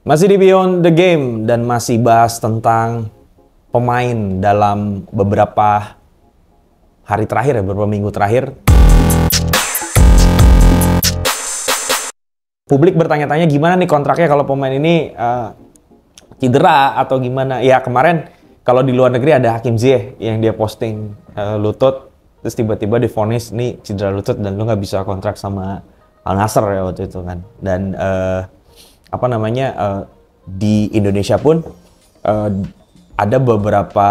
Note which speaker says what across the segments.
Speaker 1: Masih di Beyond the Game dan masih bahas tentang pemain dalam beberapa hari terakhir ya, beberapa minggu terakhir. Publik bertanya-tanya gimana nih kontraknya kalau pemain ini cedera atau gimana. Ya kemarin kalau di luar negeri ada Hakim Ziyech yang dia posting lutut, terus tiba-tiba divonis nih cedera lutut dan lu nggak bisa kontrak sama Al Nassr ya waktu itu kan. Dan di Indonesia pun ada beberapa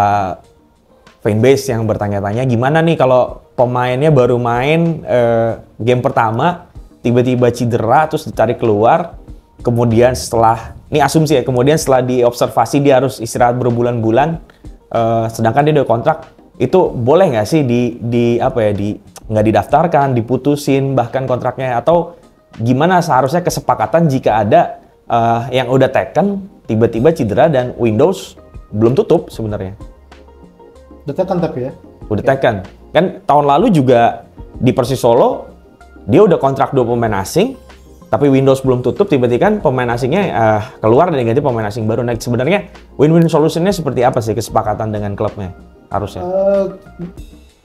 Speaker 1: fanbase yang bertanya-tanya gimana nih kalau pemainnya baru main game pertama tiba-tiba cedera terus ditarik keluar, kemudian setelah ini asumsi ya, kemudian setelah diobservasi dia harus istirahat berbulan-bulan, sedangkan dia udah kontrak, itu boleh nggak sih nggak didaftarkan, diputusin bahkan kontraknya, atau gimana seharusnya kesepakatan jika ada yang udah taken tiba-tiba cedera dan Windows belum tutup sebenarnya?
Speaker 2: Udah taken tapi ya?
Speaker 1: Udah taken. Kan tahun lalu juga di Persis Solo dia udah kontrak 2 pemain asing, tapi Windows belum tutup, tiba-tiba kan pemain asingnya keluar dan ganti pemain asing baru. Nah sebenarnya win-win solutionnya seperti apa sih kesepakatan dengan klubnya harusnya?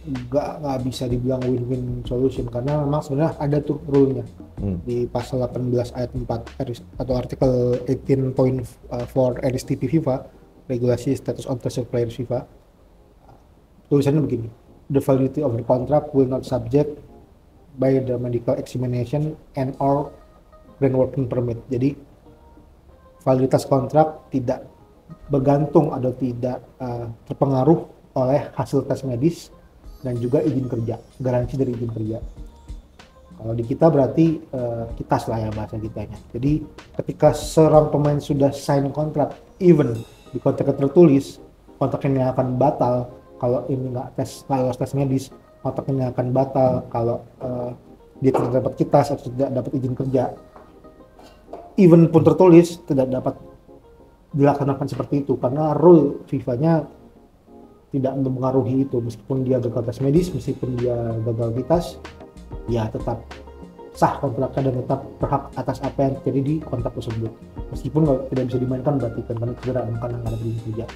Speaker 2: Nggak bisa dibilang win-win solution karena memang sebenarnya ada tuh rule-nya di pasal 18 ayat 4 atau artikel 18.4 RSTP FIFA, regulasi status of the players FIFA. Tulisannya begini, the validity of the contract will not subject by the medical examination and or grant working permit. Jadi validitas kontrak tidak bergantung atau tidak terpengaruh oleh hasil tes medis dan juga izin kerja, garansi dari izin kerja. Kalau di kita berarti kitas lah ya bahasa kitanya. Jadi ketika seorang pemain sudah sign kontrak, even di kontrak tertulis kontraknya akan batal kalau ini nggak lolos tes medis, kontraknya akan batal kalau dia tidak dapat kitas atau tidak dapat izin kerja. Even pun tertulis tidak dapat dilaksanakan seperti itu karena rule FIFA-nya tidak mempengaruhi itu, meskipun dia gagal tes medis, meskipun dia gagal kitas, ya tetap sah kontraknya dan tetap berhak atas apa yang terjadi di kontrak tersebut. Meskipun tidak bisa dimainkan berarti kan karena cedera dan karena nggak ada izin kerja.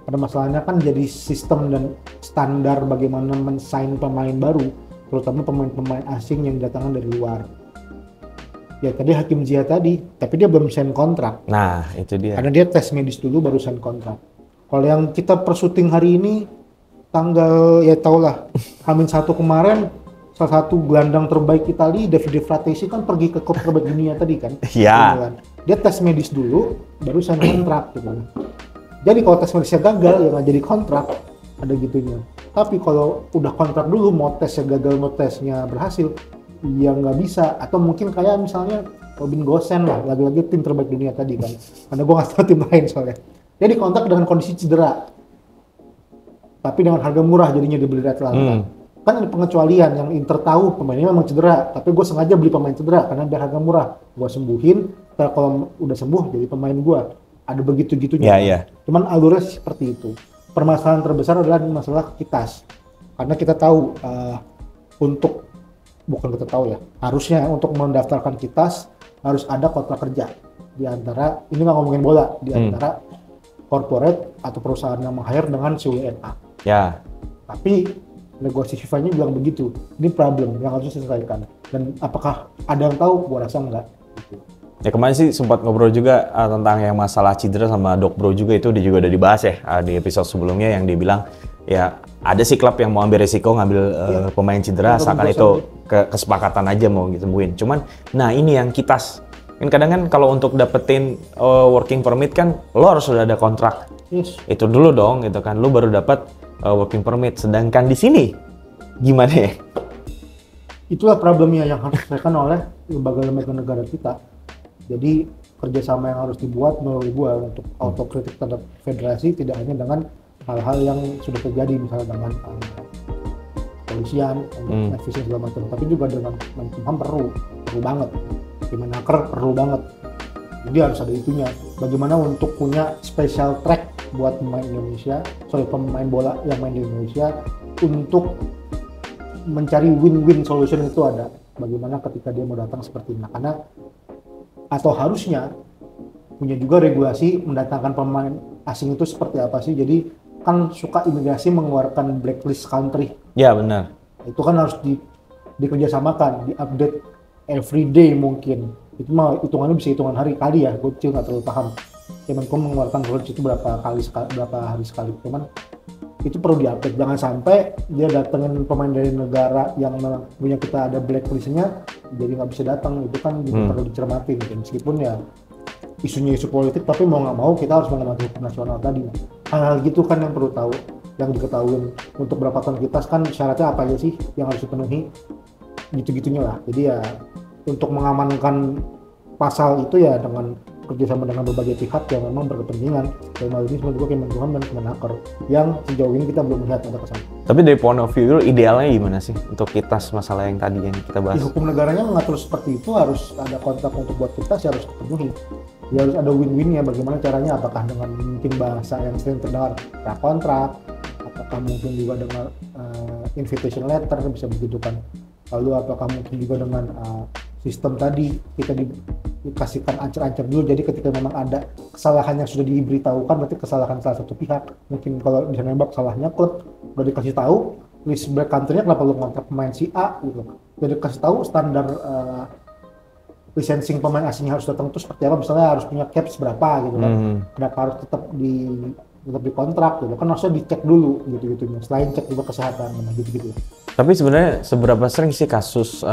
Speaker 2: Karena masalahnya kan jadi sistem dan standar bagaimana men-sign pemain baru, terutama pemain-pemain asing yang datangkan dari luar. Ya tadi Hakim Ziyech tadi, tapi dia belum sign kontrak.
Speaker 1: Nah itu dia.
Speaker 2: Karena dia tes medis dulu baru sign kontrak. Kalau yang kita per syuting hari ini tanggal ya tau lah H-1 kemarin salah satu gelandang terbaik Italia Davide Fratesi kan pergi ke klub terbaik dunia tadi kan.
Speaker 1: Iya.
Speaker 2: Dia tes medis dulu baru sign kontrak gitu. Jadi kalau tes medisnya gagal ya nggak jadi kontrak, ada gitunya. Tapi kalau udah kontrak dulu mau tesnya gagal mau tesnya berhasil ya nggak bisa. Atau mungkin kayak misalnya Robin Gosens lah, lagi-lagi tim terbaik dunia tadi kan. Karena gue nggak tahu tim lain soalnya. Dia dikontrak dengan kondisi cedera, tapi dengan harga murah jadinya dibeli dari Atlanta. Kan ada pengecualian yang Inter tahu pemainnya memang cedera, tapi gue sengaja beli pemain cedera karena biar harga murah. Gue sembuhin, kalau udah sembuh jadi pemain gue. Ada begitu-gitunya.
Speaker 1: Yeah.
Speaker 2: Cuman alurnya seperti itu. Permasalahan terbesar adalah masalah kitas. Karena kita tahu harusnya untuk mendaftarkan kitas harus ada kontrak kerja di antara, ini nggak ngomongin bola, di antara corporate atau perusahaan yang meng-hire dengan si WNA.
Speaker 1: Ya.
Speaker 2: Tapi negosiasi FIFA-nya bilang begitu. Ini problem yang harus diselesaikan. Dan apakah ada yang tahu? Gua rasa enggak. Gitu.
Speaker 1: Ya kemarin sih sempat ngobrol juga tentang yang masalah cedera sama Doc Bro juga, itu dia juga udah dibahas ya di episode sebelumnya yang dia bilang ya ada sih klub yang mau ambil resiko ngambil pemain cedera asalkan itu kesepakatan aja mau disembuhin. Cuman nah ini yang kitas. Kan kadang kan kalau untuk dapetin working permit kan lo harus sudah ada kontrak.
Speaker 2: Yes.
Speaker 1: Itu dulu dong gitu kan, lo baru dapat working permit. Sedangkan di sini gimana ya?
Speaker 2: Itulah problemnya yang harus diselesaikan oleh lembaga-lembaga negara kita. Jadi kerjasama yang harus dibuat menurut gua untuk autokritik terhadap federasi tidak hanya dengan hal-hal yang sudah terjadi misalnya dengan polisian, efisien segala macam, tapi juga dengan Menkumham perlu banget. Kemenaker perlu banget. Jadi harus ada itunya. Bagaimana untuk punya special track buat pemain bola yang main di Indonesia untuk mencari win-win solution itu ada. Bagaimana ketika dia mau datang seperti ini. Karena atau harusnya punya juga regulasi mendatangkan pemain asing itu seperti apa sih. Jadi kan suka imigrasi mengeluarkan blacklist country.
Speaker 1: Ya benar.
Speaker 2: Itu kan harus dikerjasamakan, diupdate every day mungkin. Itu mah hitungannya bisa hitungan hari kali ya, gue nggak terlalu paham. Kemenkom mengeluarkan rules itu berapa hari sekali. Cuman itu perlu diupdate, jangan sampai dia datengin pemain dari negara yang punya kita ada blacklistnya jadi nggak bisa datang. Itu kan juga perlu dicermati gitu. Meskipun ya isunya isu politik, tapi mau nggak mau kita harus menghormati hukum nasional tadi. Hal-hal gitu kan yang perlu tahu, yang diketahui untuk berapa ton kita kan syaratnya apa aja sih yang harus dipenuhi, gitu-gitunya lah. Jadi ya untuk mengamankan pasal itu ya dengan kerjasama dengan berbagai pihak yang memang berkepentingan. Dalam hal ini juga Kemenkumham dan Kemenaker yang sejauh ini kita belum melihat ada kesana.
Speaker 1: Tapi dari point of view idealnya gimana sih untuk kita masalah yang tadi yang kita bahas?
Speaker 2: Di hukum negaranya mengatur seperti itu, harus ada kontrak untuk buat kita harus dipenuhi. Ya harus ada win-winnya. Bagaimana caranya? Apakah dengan mungkin bahasa yang sering terdengar prakontrak, apakah mungkin juga dengan invitation letter bisa begitu kan? Lalu apakah mungkin juga dengan sistem tadi kita dikasihkan ancer-ancer dulu, jadi ketika memang ada kesalahan yang sudah diberitahukan berarti kesalahan salah satu pihak. Mungkin kalau bisa nembak salahnya klub, udah dikasih tahu list black country-nya kenapa lu ngontrak pemain si A gitu, udah dikasih tahu standar licensing pemain asingnya harus datang itu seperti apa, misalnya harus punya caps berapa gitu kan, kenapa harus tetap di kontrak gitu kan, harusnya dicek dulu gitu-gitunya, selain cek juga kesehatan gitu-gitu.
Speaker 1: Tapi sebenarnya seberapa sering sih kasus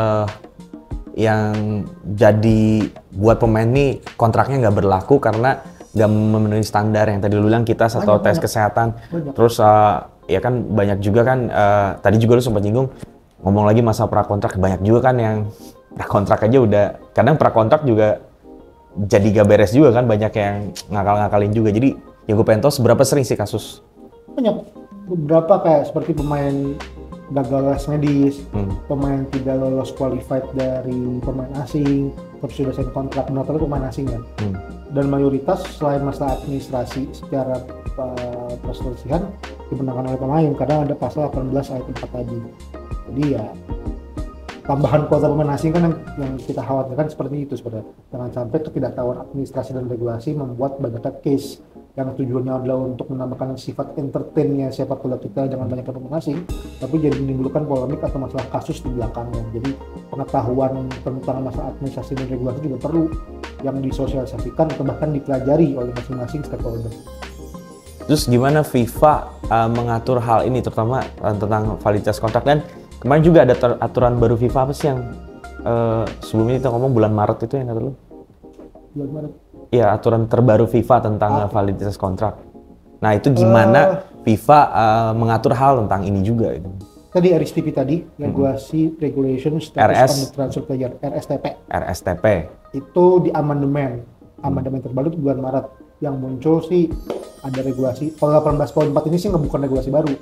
Speaker 1: yang jadi buat pemain nih kontraknya nggak berlaku karena nggak memenuhi standar yang tadi lu bilang kita atau tes kesehatan. Terus ya kan banyak juga kan tadi juga lu sempat nyinggung ngomong lagi masa prakontrak, banyak juga kan yang prakontrak aja udah, kadang prakontrak juga jadi gak beres juga kan, banyak yang ngakal-ngakalin juga. Jadi yang gue pengen tahu seberapa sering sih kasus?
Speaker 2: Banyak, beberapa kayak seperti pemain gagal les medis, pemain tidak lolos qualified dari pemain asing, tapi sudah sign kontrak benar pemain asing ya. Dan mayoritas selain masalah administrasi secara perselisihan dimenangkan oleh pemain, kadang ada pasal 18 ayat 4 tadi. Jadi ya tambahan kuota pemain asing kan yang kita khawatirkan seperti itu sebenarnya. Jangan sampai ketidaktahuan administrasi dan regulasi membuat banyaknya case yang tujuannya adalah untuk menambahkan sifat entertainnya sepak bola kita dengan banyaknya pemain asing, tapi jadi menimbulkan polemik atau masalah kasus di belakangnya. Jadi pengetahuan tentang masalah administrasi dan regulasi juga perlu yang disosialisasikan atau bahkan dipelajari oleh masing-masing stakeholder.
Speaker 1: Terus gimana FIFA mengatur hal ini, terutama tentang validitas kontrak? Dan kemarin juga ada aturan baru FIFA apa sih yang sebelumnya kita ngomong bulan Maret itu yang kata lu? Bulan Maret? Iya, aturan terbaru FIFA tentang validitas kontrak. Nah itu gimana FIFA mengatur hal tentang ini juga? Itu?
Speaker 2: Tadi RSTP tadi, Regulation Status on the Transfer Player, RSTP.
Speaker 1: RSTP.
Speaker 2: Itu di amandemen terbaru di bulan Maret. Yang muncul sih ada regulasi, kalau 18.4 ini sih bukan regulasi baru.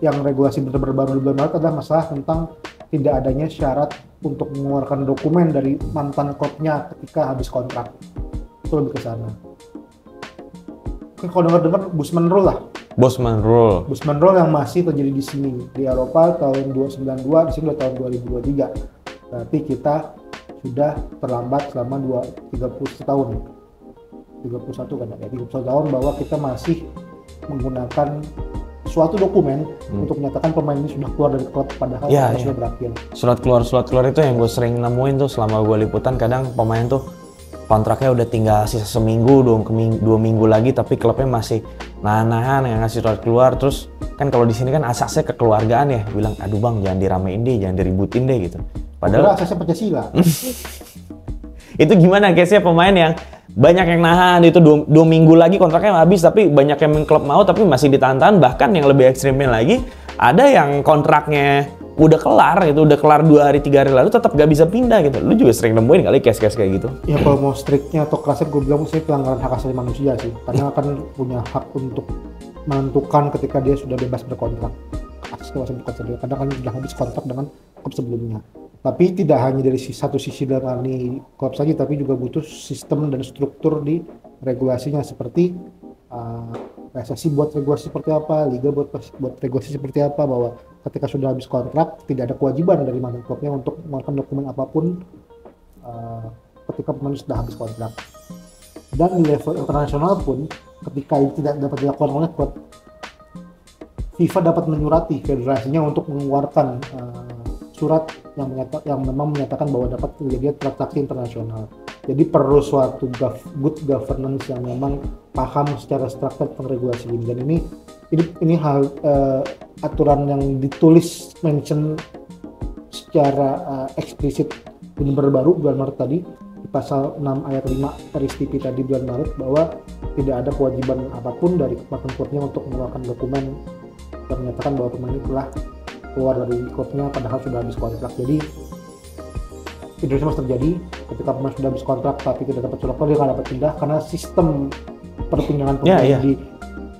Speaker 2: Yang regulasi baru di bulan Maret adalah masalah tentang tidak adanya syarat untuk mengeluarkan dokumen dari mantan klubnya ketika habis kontrak. Itu lebih ke sana. Kalau dengar Bosman Rule lah.
Speaker 1: Bosman Rule
Speaker 2: yang masih terjadi di sini. Di Eropa tahun 292, di sini udah tahun 2023. Berarti kita sudah terlambat selama 31 tahun. 31 kan ya, 31 tahun bahwa kita masih menggunakan suatu dokumen untuk menyatakan pemain ini sudah keluar dari klub padahal sudah berakhir. Surat
Speaker 1: keluar itu yang gue sering nemuin tuh selama gue liputan, kadang pemain tuh kontraknya udah tinggal sisa seminggu, 2 minggu lagi, tapi klubnya masih nahan yang ngasih surat keluar. Terus kan kalau di sini kan asasnya kekeluargaan ya, bilang aduh bang jangan diramein deh, jangan diributin deh gitu. Padahal
Speaker 2: asasnya Pancasila.
Speaker 1: Itu gimana case-nya pemain yang banyak yang nahan itu 2 minggu lagi kontraknya habis, tapi banyak yang klub mau tapi masih ditahan-tahan. Bahkan yang lebih ekstrimnya lagi, ada yang kontraknya udah kelar 2 hari 3 hari lalu tetap gak bisa pindah gitu. Lu juga sering nemuin kali case-case kayak gitu?
Speaker 2: Ya kalau mau striknya atau kerasnya gue bilang sih pelanggaran hak asasi manusia sih, karena akan punya hak untuk menentukan ketika dia sudah bebas berkontrak. Akses kebebasan berkontrak, kadang kan sudah habis kontrak dengan klub sebelumnya. Tapi tidak hanya dari satu sisi dalam arti klub saja, tapi juga butuh sistem dan struktur di regulasinya, seperti PSSI buat regulasi seperti apa, Liga buat regulasi seperti apa, bahwa ketika sudah habis kontrak tidak ada kewajiban dari mantan klubnya untuk mengeluarkan dokumen apapun ketika pemain sudah habis kontrak. Dan di level internasional pun ketika itu tidak dapat dilakukan oleh klub, FIFA dapat menyurati federasinya untuk mengeluarkan surat yang memang menyatakan bahwa dapat terjadi transaksi internasional. Jadi perlu suatu good governance yang memang paham secara struktur pengregulasi ini. Dan ini hal aturan yang ditulis mention secara eksplisit benar baru bulan Maret tadi di pasal 6 ayat 5 RSTP tadi bulan Maret, bahwa tidak ada kewajiban apapun dari klubnya untuk mengeluarkan dokumen yang menyatakan bahwa pemain itu telah keluar dari klubnya padahal sudah habis kontrak. Jadi Indonesia masih terjadi ketika pemain sudah habis kontrak tapi tidak dapat surat keluar, dia nggak dapat pindah karena sistem perpindahan pemain di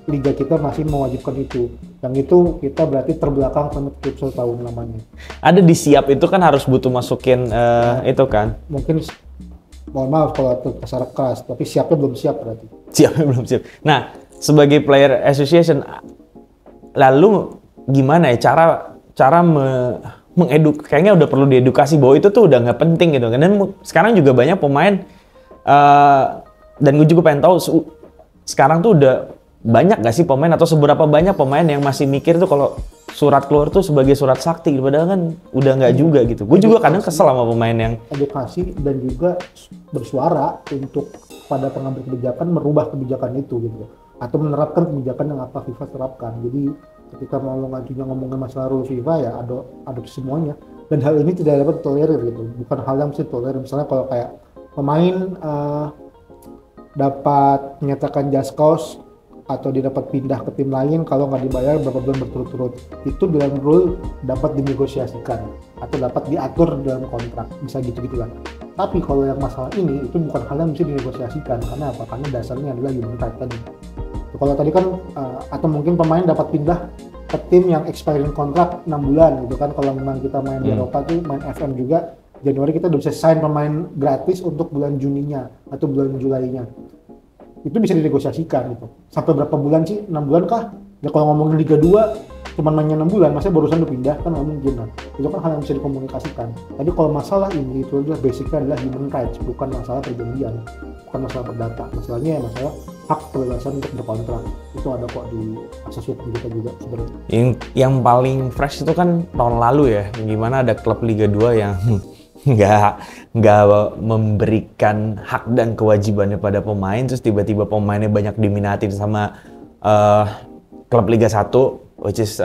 Speaker 2: liga kita masih mewajibkan itu. Yang itu kita berarti terbelakang sama klub setahun lamanya.
Speaker 1: Ada di siap itu kan harus butuh masukin itu kan.
Speaker 2: Mungkin mohon maaf kalau kasar keras, tapi siapnya belum siap berarti.
Speaker 1: Siapnya belum siap. Nah, sebagai player association, lalu gimana ya cara kayaknya udah perlu diedukasi bahwa itu tuh udah nggak penting gitu. Dan sekarang juga banyak pemain dan gue juga pengen tahu sekarang tuh udah banyak gak sih pemain atau seberapa banyak pemain yang masih mikir tuh kalau surat keluar tuh sebagai surat sakti, padahal kan udah nggak juga gitu. Gue juga kadang kesel sama pemain yang
Speaker 2: edukasi dan juga bersuara untuk pada pengambil kebijakan merubah kebijakan itu gitu, atau menerapkan kebijakan yang apa FIFA terapkan. Jadi ketika mau ngajunya ngomongin masalah rule FIFA ya adopsi semuanya, dan hal ini tidak dapat tolerir gitu, bukan hal yang mesti tolerir. Misalnya kalau kayak pemain dapat menyatakan just cause atau dia dapat pindah ke tim lain kalau nggak dibayar berapa bulan berturut-turut, itu dalam rule dapat dinegosiasikan atau dapat diatur dalam kontrak, bisa gitu-gitu kan. Tapi kalau yang masalah ini itu bukan hal yang bisa dinegosiasikan. Karena apa? Karena dasarnya adalah human right tadi. Kalau tadi kan atau mungkin pemain dapat pindah ke tim yang expiring kontrak 6 bulan gitu kan. Kalau memang kita main di Eropa tuh main FM juga, Januari kita udah bisa sign pemain gratis untuk bulan Juninya atau bulan Julainya. Itu bisa dinegosiasikan gitu. Sampai berapa bulan sih? 6 bulan kah? Ya kalau ngomongin Liga 2 cuma mainnya 6 bulan, masa barusan udah pindah, kan nggak mungkin kan. Itu kan hal yang bisa dikomunikasikan. Tapi kalau masalah ini itu adalah basicnya adalah human rights, bukan masalah perjanjian, bukan masalah perdata. Masalahnya ya masalah hak kebebasan untuk berkontrak. Itu ada kok di asas hukum kita juga sebenarnya.
Speaker 1: Yang paling fresh itu kan tahun lalu ya, gimana ada klub Liga 2 yang nggak memberikan hak dan kewajibannya pada pemain, terus tiba-tiba pemainnya banyak diminati sama klub Liga 1, which is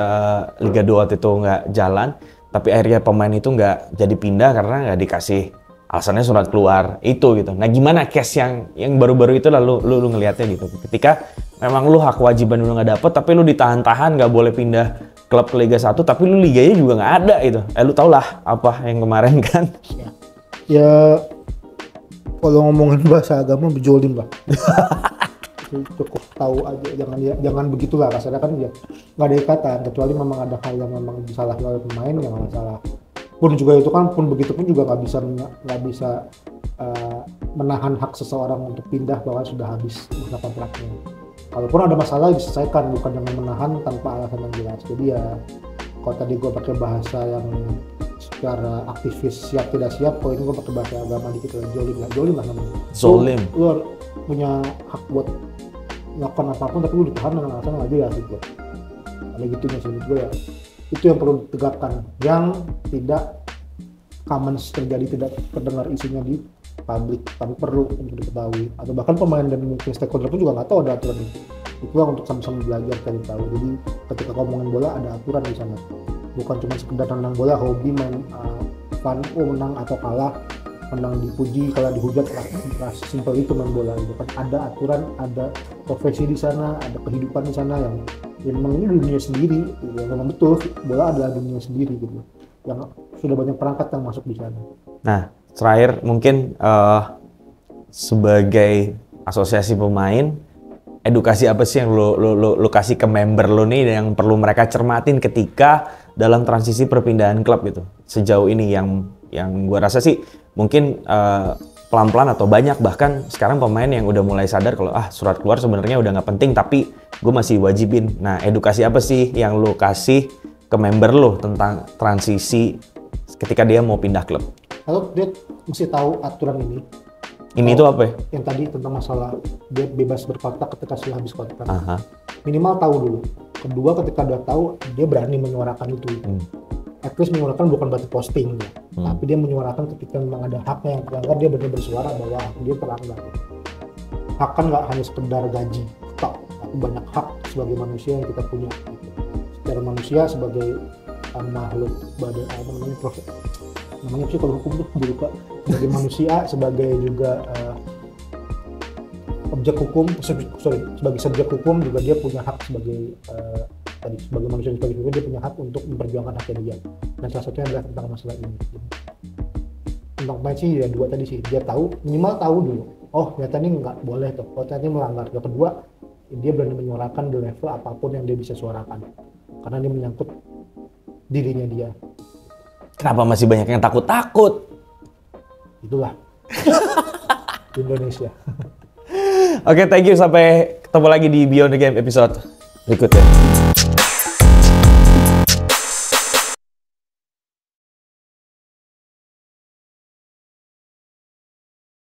Speaker 1: Liga 2 waktu itu nggak jalan, tapi akhirnya pemain itu nggak jadi pindah karena nggak dikasih alasannya surat keluar itu gitu. Nah gimana case yang baru-baru itu lalu lu ngelihatnya gitu, ketika memang lu hak kewajiban lu nggak dapet tapi lu ditahan-tahan nggak boleh pindah klub ke Liga 1 tapi lu liganya juga nggak ada gitu. Lu tau lah apa yang kemarin kan.
Speaker 2: Ya kalau ngomongin bahasa agama berjolim lah. Cukup tahu aja, jangan begitulah kasarnya kan ya, nggak ada ikatan kecuali memang ada hal yang memang salah oleh pemain yang masalah. Pun juga itu kan pun begitu pun juga nggak bisa menahan hak seseorang untuk pindah bahwa sudah habis masa kontraknya. Kalaupun ada masalah diselesaikan, bukan dengan menahan tanpa alasan yang jelas. Jadi ya, kalau tadi gue pakai bahasa yang secara aktivis siap tidak siap, kalau ini gue pakai bahasa agama dikit lah, jolim lah namanya.
Speaker 1: Zolim.
Speaker 2: Lu punya hak buat melakukan apapun, tapi lu ditahan dengan alasan nggak jelas gitu. Ada gitunya sih menurut gue ya. Itu yang perlu ditegakkan, yang tidak common terjadi, tidak terdengar isunya di publik, tapi perlu untuk diketahui, atau bahkan pemain dan mungkin stakeholder pun juga nggak tahu ada aturan itu. Itulah untuk sama-sama belajar cari tahu. Jadi ketika ngomongin bola ada aturan di sana, bukan cuma sekedar nendang bola hobi main fun, menang atau kalah, menang dipuji, kalah dihujat, simpel itu main bola itu kan. Ada aturan, ada profesi di sana, ada kehidupan di sana yang memang ini dunia sendiri, ya memang betul bola adalah dunia sendiri gitu, yang sudah banyak perangkat yang masuk di sana.
Speaker 1: Nah terakhir mungkin sebagai asosiasi pemain, edukasi apa sih yang lu kasih ke member lu nih yang perlu mereka cermatin ketika dalam transisi perpindahan klub gitu sejauh ini, yang gua rasa sih mungkin pelan-pelan atau banyak bahkan sekarang pemain yang udah mulai sadar kalau surat keluar sebenarnya udah nggak penting tapi gue masih wajibin. Nah edukasi apa sih yang lu kasih ke member lu tentang transisi ketika dia mau pindah klub?
Speaker 2: Kalau dia mesti tahu aturan ini,
Speaker 1: Ini tuh apa ya?
Speaker 2: Yang tadi tentang masalah dia bebas berkontrak ketika sudah habis kontrak.
Speaker 1: Aha.
Speaker 2: Minimal tahu dulu. Kedua, ketika udah tahu, dia berani menyuarakan itu. At least menyuarakan bukan berarti posting ya. Tapi dia menyuarakan ketika memang ada haknya yang terlanggar, dia benar bersuara bahwa hak dia terlanggar. Hak kan nggak hanya sekedar gaji, tok, tapi banyak hak sebagai manusia yang kita punya. Gitu. Secara manusia sebagai makhluk badan namanya sih kalau hukum tuh lupa. Sebagai manusia, sebagai juga objek hukum, sebagai subjek hukum juga dia punya hak sebagai sebagai manusia sebagai hukum dia punya hak untuk memperjuangkan haknya dia. Dan salah satunya adalah tentang masalah ini. Tentang pemain sih ya dua tadi sih, dia tahu, minimal tahu dulu. Oh ternyata ini nggak boleh tuh, oh ternyata ini melanggar. Yang kedua, dia berani menyuarakan di level apapun yang dia bisa suarakan, karena ini menyangkut dirinya dia.
Speaker 1: Kenapa masih banyak yang takut-takut?
Speaker 2: Itulah Indonesia.
Speaker 1: Oke, thank you. Sampai ketemu lagi di Beyond the Game episode berikutnya.